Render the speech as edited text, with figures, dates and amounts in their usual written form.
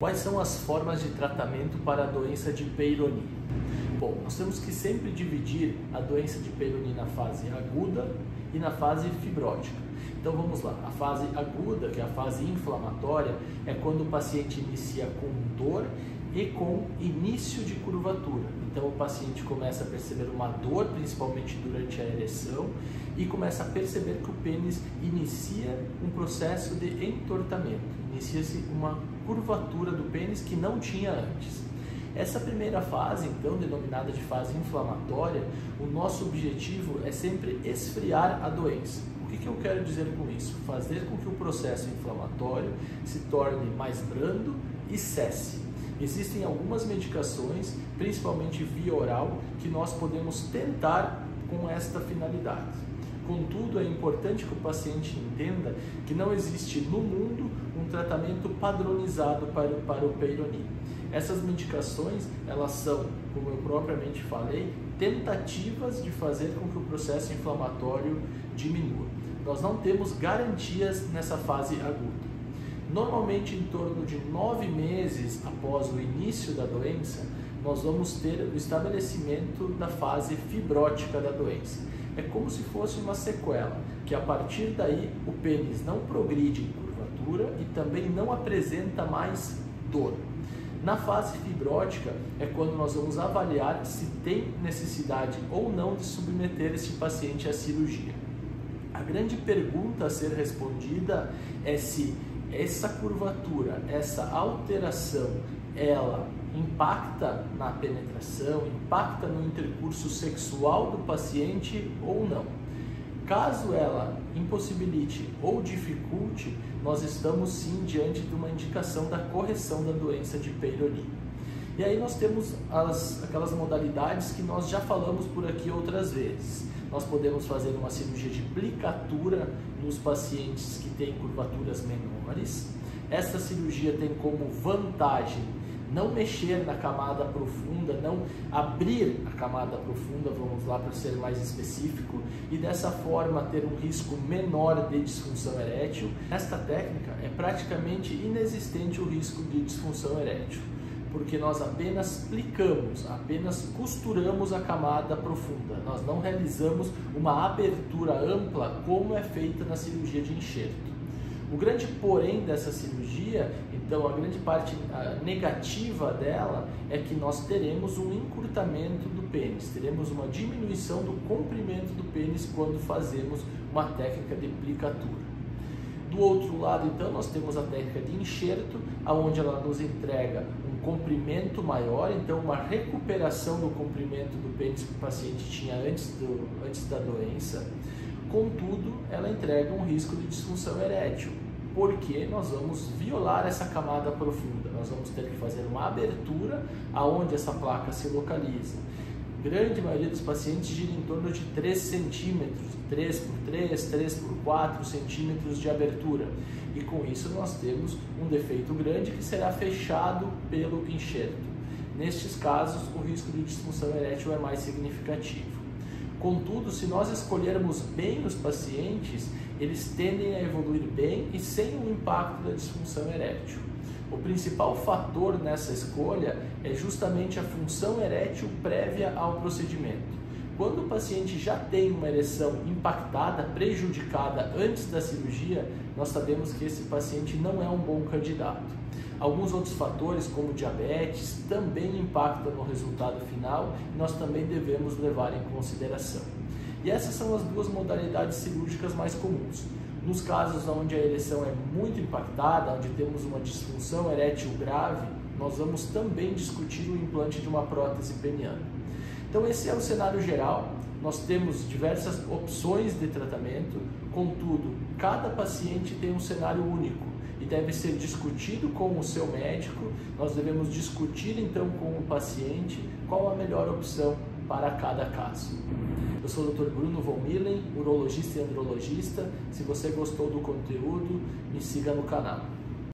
Quais são as formas de tratamento para a doença de Peyronie? Bom, nós temos que sempre dividir a doença de Peyronie na fase aguda e na fase fibrótica. Então vamos lá, a fase aguda, que é a fase inflamatória, é quando o paciente inicia com dor e com início de curvatura. Então o paciente começa a perceber uma dor, principalmente durante a ereção, e começa a perceber que o pênis inicia um processo de entortamento, inicia-se uma curvatura do pênis que não tinha antes. Essa primeira fase, então, denominada de fase inflamatória, o nosso objetivo é sempre esfriar a doença. O que eu quero dizer com isso? Fazer com que o processo inflamatório se torne mais brando e cesse. Existem algumas medicações, principalmente via oral, que nós podemos tentar com esta finalidade. Contudo, é importante que o paciente entenda que não existe no mundo um tratamento padronizado para o Peyronie. Essas medicações, elas são, como eu propriamente falei, tentativas de fazer com que o processo inflamatório diminua. Nós não temos garantias nessa fase aguda. Normalmente, em torno de 9 meses após o início da doença, nós vamos ter o estabelecimento da fase fibrótica da doença. É como se fosse uma sequela, que a partir daí o pênis não progride em curvatura e também não apresenta mais dor. Na fase fibrótica é quando nós vamos avaliar se tem necessidade ou não de submeter esse paciente à cirurgia. A grande pergunta a ser respondida é se essa curvatura, essa alteração, ela impacta na penetração, impacta no intercurso sexual do paciente ou não. Caso ela impossibilite ou dificulte, nós estamos sim diante de uma indicação da correção da doença de Peyronie. E aí nós temos aquelas modalidades que nós já falamos por aqui outras vezes. Nós podemos fazer uma cirurgia de plicatura nos pacientes que têm curvaturas menores. Essa cirurgia tem como vantagem não mexer na camada profunda, não abrir a camada profunda, vamos lá para ser mais específico, e dessa forma ter um risco menor de disfunção erétil. Nesta técnica é praticamente inexistente o risco de disfunção erétil, porque nós apenas plicamos, apenas costuramos a camada profunda. Nós não realizamos uma abertura ampla como é feita na cirurgia de enxerto. O grande porém dessa cirurgia, então a grande parte negativa dela é que nós teremos um encurtamento do pênis, teremos uma diminuição do comprimento do pênis quando fazemos uma técnica de plicatura. Do outro lado, então, nós temos a técnica de enxerto, onde ela nos entrega um comprimento maior, então uma recuperação do comprimento do pênis que o paciente tinha antes da doença. Contudo, ela entrega um risco de disfunção erétil, porque nós vamos violar essa camada profunda. Nós vamos ter que fazer uma abertura aonde essa placa se localiza. Grande maioria dos pacientes gira em torno de 3 centímetros, 3 por 3, 3 por 4 centímetros de abertura. E com isso nós temos um defeito grande que será fechado pelo enxerto. Nestes casos, o risco de disfunção erétil é mais significativo. Contudo, se nós escolhermos bem os pacientes, eles tendem a evoluir bem e sem o impacto da disfunção erétil. O principal fator nessa escolha é justamente a função erétil prévia ao procedimento. Quando o paciente já tem uma ereção impactada, prejudicada antes da cirurgia, nós sabemos que esse paciente não é um bom candidato. Alguns outros fatores, como diabetes, também impactam no resultado final e nós também devemos levar em consideração. E essas são as duas modalidades cirúrgicas mais comuns. Nos casos onde a ereção é muito impactada, onde temos uma disfunção erétil grave, nós vamos também discutir o implante de uma prótese peniana. Então esse é o cenário geral. Nós temos diversas opções de tratamento, contudo, cada paciente tem um cenário único e deve ser discutido com o seu médico. Nós devemos discutir então com o paciente qual a melhor opção para cada caso. Eu sou o Dr. Bruno von Millen, urologista e andrologista. Se você gostou do conteúdo, me siga no canal.